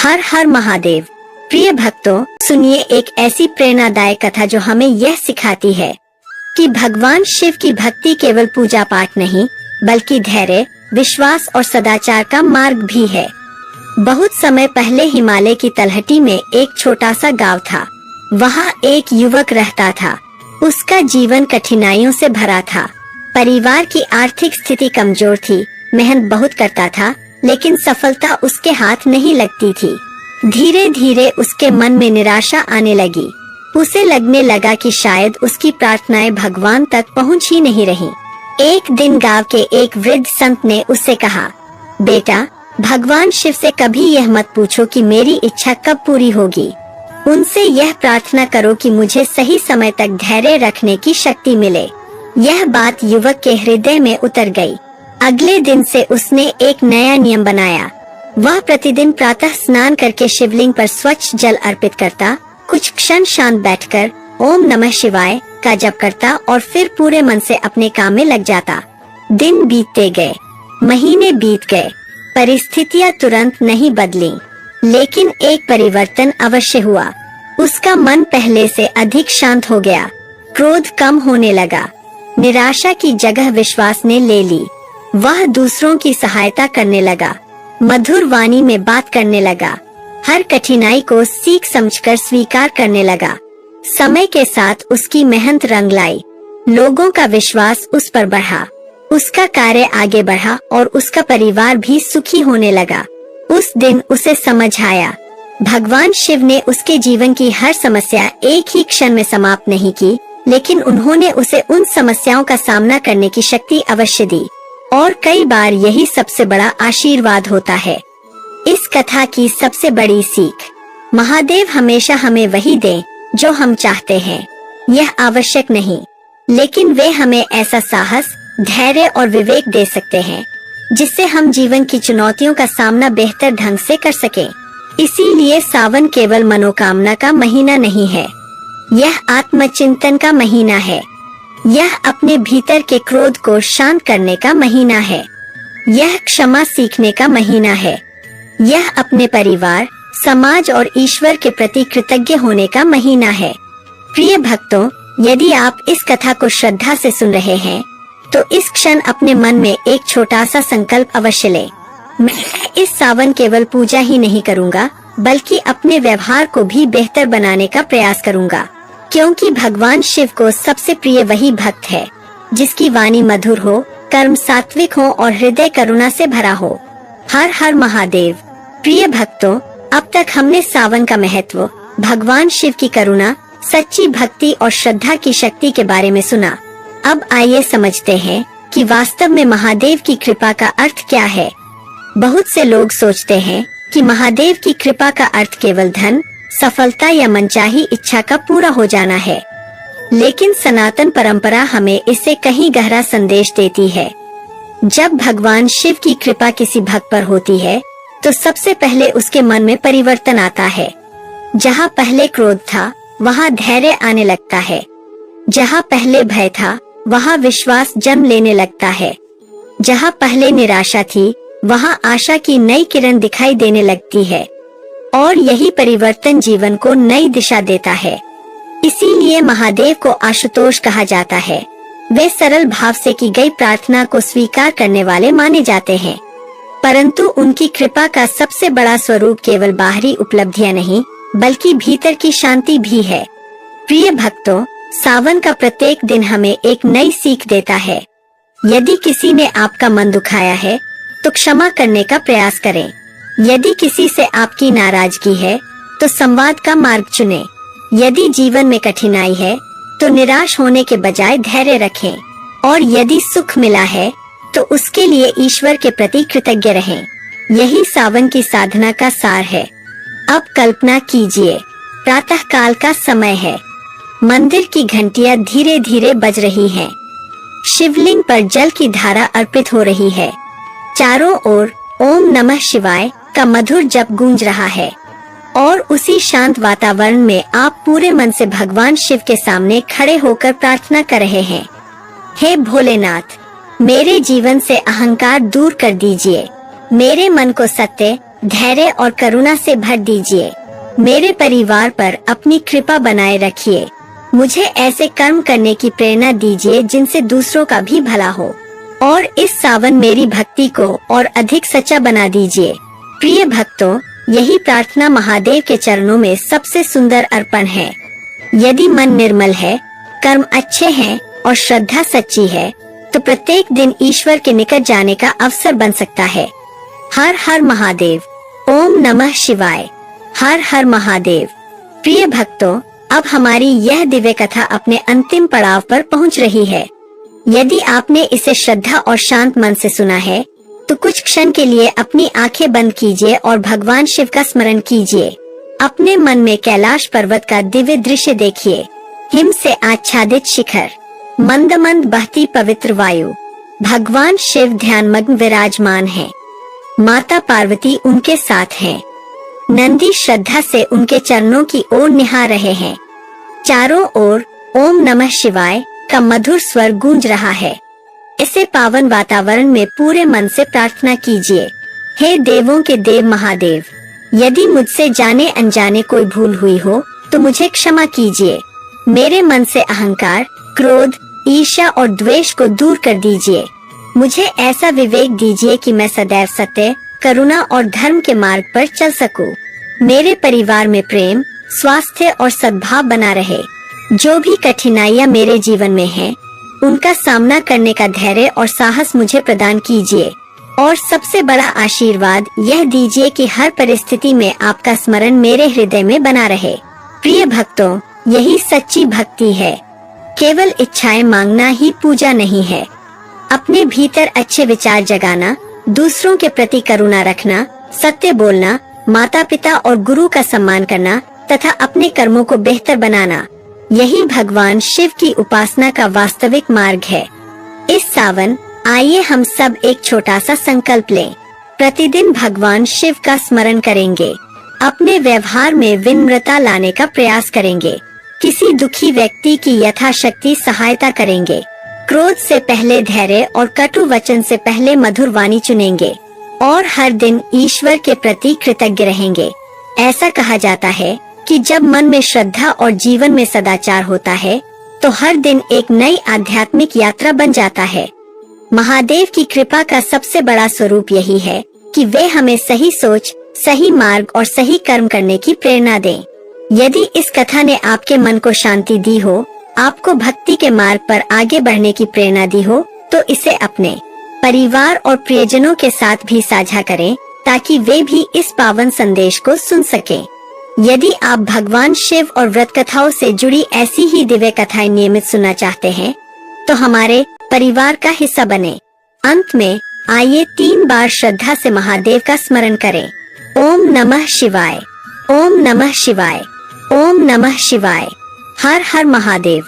हर हर महादेव। प्रिय भक्तों, सुनिए एक ऐसी प्रेरणादायक कथा जो हमें यह सिखाती है कि भगवान शिव की भक्ति केवल पूजा पाठ नहीं बल्कि धैर्य, विश्वास और सदाचार का मार्ग भी है। बहुत समय पहले हिमालय की तलहटी में एक छोटा सा गांव था। वहाँ एक युवक रहता था। उसका जीवन कठिनाइयों से भरा था। परिवार की आर्थिक स्थिति कमजोर थी। मेहनत बहुत करता था लेकिन सफलता उसके हाथ नहीं लगती थी। धीरे धीरे उसके मन में निराशा आने लगी। उसे लगने लगा कि शायद उसकी प्रार्थनाएं भगवान तक पहुंच ही नहीं रही। एक दिन गांव के एक वृद्ध संत ने उससे कहा, बेटा, भगवान शिव से कभी यह मत पूछो कि मेरी इच्छा कब पूरी होगी। उनसे यह प्रार्थना करो कि मुझे सही समय तक धैर्य रखने की शक्ति मिले। यह बात युवक के हृदय में उतर गई। अगले दिन से उसने एक नया नियम बनाया। वह प्रतिदिन प्रातः स्नान करके शिवलिंग पर स्वच्छ जल अर्पित करता, कुछ क्षण शांत बैठकर ओम नमः शिवाय का जप करता और फिर पूरे मन से अपने काम में लग जाता। दिन बीतते गए, महीने बीत गए। परिस्थितियां तुरंत नहीं बदली, लेकिन एक परिवर्तन अवश्य हुआ। उसका मन पहले से अधिक शांत हो गया। क्रोध कम होने लगा। निराशा की जगह विश्वास ने ले ली। वह दूसरों की सहायता करने लगा, मधुर वाणी में बात करने लगा, हर कठिनाई को सीख समझकर स्वीकार करने लगा। समय के साथ उसकी मेहनत रंग लाई। लोगों का विश्वास उस पर बढ़ा। उसका कार्य आगे बढ़ा और उसका परिवार भी सुखी होने लगा। उस दिन उसे समझ आया, भगवान शिव ने उसके जीवन की हर समस्या एक ही क्षण में समाप्त नहीं की, लेकिन उन्होंने उसे उन समस्याओं का सामना करने की शक्ति अवश्य दी। और कई बार यही सबसे बड़ा आशीर्वाद होता है। इस कथा की सबसे बड़ी सीख, महादेव हमेशा हमें वही दें जो हम चाहते हैं, यह आवश्यक नहीं, लेकिन वे हमें ऐसा साहस, धैर्य और विवेक दे सकते हैं जिससे हम जीवन की चुनौतियों का सामना बेहतर ढंग से कर सकें। इसीलिए सावन केवल मनोकामना का महीना नहीं है, यह आत्मचिंतन का महीना है। यह अपने भीतर के क्रोध को शांत करने का महीना है। यह क्षमा सीखने का महीना है। यह अपने परिवार, समाज और ईश्वर के प्रति कृतज्ञ होने का महीना है। प्रिय भक्तों, यदि आप इस कथा को श्रद्धा से सुन रहे हैं तो इस क्षण अपने मन में एक छोटा सा संकल्प अवश्य लें। मैं इस सावन केवल पूजा ही नहीं करूँगा बल्कि अपने व्यवहार को भी बेहतर बनाने का प्रयास करूँगा, क्योंकि भगवान शिव को सबसे प्रिय वही भक्त है जिसकी वाणी मधुर हो, कर्म सात्विक हो और हृदय करुणा से भरा हो। हर हर महादेव। प्रिय भक्तों, अब तक हमने सावन का महत्व, भगवान शिव की करुणा, सच्ची भक्ति और श्रद्धा की शक्ति के बारे में सुना। अब आइए समझते हैं कि वास्तव में महादेव की कृपा का अर्थ क्या है। बहुत से लोग सोचते हैं कि महादेव की कृपा का अर्थ केवल धन, सफलता या मनचाही इच्छा का पूरा हो जाना है, लेकिन सनातन परंपरा हमें इससे कहीं गहरा संदेश देती है। जब भगवान शिव की कृपा किसी भक्त पर होती है तो सबसे पहले उसके मन में परिवर्तन आता है। जहाँ पहले क्रोध था वहाँ धैर्य आने लगता है। जहाँ पहले भय था वहाँ विश्वास जन्म लेने लगता है। जहाँ पहले निराशा थी वहाँ आशा की नई किरण दिखाई देने लगती है। और यही परिवर्तन जीवन को नई दिशा देता है। इसीलिए महादेव को आशुतोष कहा जाता है। वे सरल भाव से की गई प्रार्थना को स्वीकार करने वाले माने जाते हैं, परंतु उनकी कृपा का सबसे बड़ा स्वरूप केवल बाहरी उपलब्धियां नहीं बल्कि भीतर की शांति भी है। प्रिय भक्तों, सावन का प्रत्येक दिन हमें एक नई सीख देता है। यदि किसी ने आपका मन दुखाया है तो क्षमा करने का प्रयास करें। यदि किसी से आपकी नाराजगी है तो संवाद का मार्ग चुनें। यदि जीवन में कठिनाई है तो निराश होने के बजाय धैर्य रखें। और यदि सुख मिला है तो उसके लिए ईश्वर के प्रति कृतज्ञ रहें। यही सावन की साधना का सार है। अब कल्पना कीजिए, प्रातः काल का समय है। मंदिर की घंटियां धीरे धीरे बज रही हैं। शिवलिंग पर जल की धारा अर्पित हो रही है। चारों ओर ओम नमः शिवाय का मधुर जप गूंज रहा है। और उसी शांत वातावरण में आप पूरे मन से भगवान शिव के सामने खड़े होकर प्रार्थना कर रहे हैं। हे भोलेनाथ, मेरे जीवन से अहंकार दूर कर दीजिए। मेरे मन को सत्य, धैर्य और करुणा से भर दीजिए। मेरे परिवार पर अपनी कृपा बनाए रखिए। मुझे ऐसे कर्म करने की प्रेरणा दीजिए जिनसे दूसरों का भी भला हो, और इस सावन मेरी भक्ति को और अधिक सच्चा बना दीजिए। प्रिय भक्तों, यही प्रार्थना महादेव के चरणों में सबसे सुंदर अर्पण है। यदि मन निर्मल है, कर्म अच्छे हैं और श्रद्धा सच्ची है, तो प्रत्येक दिन ईश्वर के निकट जाने का अवसर बन सकता है। हर हर महादेव। ओम नमः शिवाय। हर हर महादेव। प्रिय भक्तों, अब हमारी यह दिव्य कथा अपने अंतिम पड़ाव पर पहुंच रही है। यदि आपने इसे श्रद्धा और शांत मन से सुना है, तो कुछ क्षण के लिए अपनी आंखें बंद कीजिए और भगवान शिव का स्मरण कीजिए। अपने मन में कैलाश पर्वत का दिव्य दृश्य देखिए। हिम से आच्छादित शिखर, मंद मंद बहती पवित्र वायु, भगवान शिव ध्यानमग्न विराजमान है। माता पार्वती उनके साथ हैं। नंदी श्रद्धा से उनके चरणों की ओर निहार रहे हैं। चारों ओर ओम नमः शिवाय का मधुर स्वर गूंज रहा है। इसे पावन वातावरण में पूरे मन से प्रार्थना कीजिए। हे देवों के देव महादेव, यदि मुझसे जाने अनजाने कोई भूल हुई हो तो मुझे क्षमा कीजिए। मेरे मन से अहंकार, क्रोध, ईर्ष्या और द्वेष को दूर कर दीजिए। मुझे ऐसा विवेक दीजिए कि मैं सदैव सत्य, करुणा और धर्म के मार्ग पर चल सकूं। मेरे परिवार में प्रेम, स्वास्थ्य और सद्भाव बना रहे। जो भी कठिनाइयां मेरे जीवन में हैं, उनका सामना करने का धैर्य और साहस मुझे प्रदान कीजिए। और सबसे बड़ा आशीर्वाद यह दीजिए कि हर परिस्थिति में आपका स्मरण मेरे हृदय में बना रहे। प्रिय भक्तों, यही सच्ची भक्ति है। केवल इच्छाएं मांगना ही पूजा नहीं है। अपने भीतर अच्छे विचार जगाना, दूसरों के प्रति करुणा रखना, सत्य बोलना, माता पिता और गुरु का सम्मान करना तथा अपने कर्मों को बेहतर बनाना, यही भगवान शिव की उपासना का वास्तविक मार्ग है। इस सावन आइए हम सब एक छोटा सा संकल्प लें। प्रतिदिन भगवान शिव का स्मरण करेंगे। अपने व्यवहार में विनम्रता लाने का प्रयास करेंगे। किसी दुखी व्यक्ति की यथाशक्ति सहायता करेंगे। क्रोध से पहले धैर्य और कटु वचन से पहले मधुर वाणी चुनेंगे। और हर दिन ईश्वर के प्रति कृतज्ञ रहेंगे। ऐसा कहा जाता है कि जब मन में श्रद्धा और जीवन में सदाचार होता है, तो हर दिन एक नई आध्यात्मिक यात्रा बन जाता है। महादेव की कृपा का सबसे बड़ा स्वरूप यही है कि वे हमें सही सोच, सही मार्ग और सही कर्म करने की प्रेरणा दें। यदि इस कथा ने आपके मन को शांति दी हो, आपको भक्ति के मार्ग पर आगे बढ़ने की प्रेरणा दी हो, तो इसे अपने परिवार और प्रियजनों के साथ भी साझा करें, ताकि वे भी इस पावन संदेश को सुन सकें। यदि आप भगवान शिव और व्रत कथाओं से जुड़ी ऐसी ही दिव्य कथाएं नियमित सुनना चाहते हैं, तो हमारे परिवार का हिस्सा बने। अंत में आइए 3 बार श्रद्धा से महादेव का स्मरण करें। ओम नमः शिवाय। ओम नमः शिवाय। ओम नमः शिवाय। हर हर महादेव।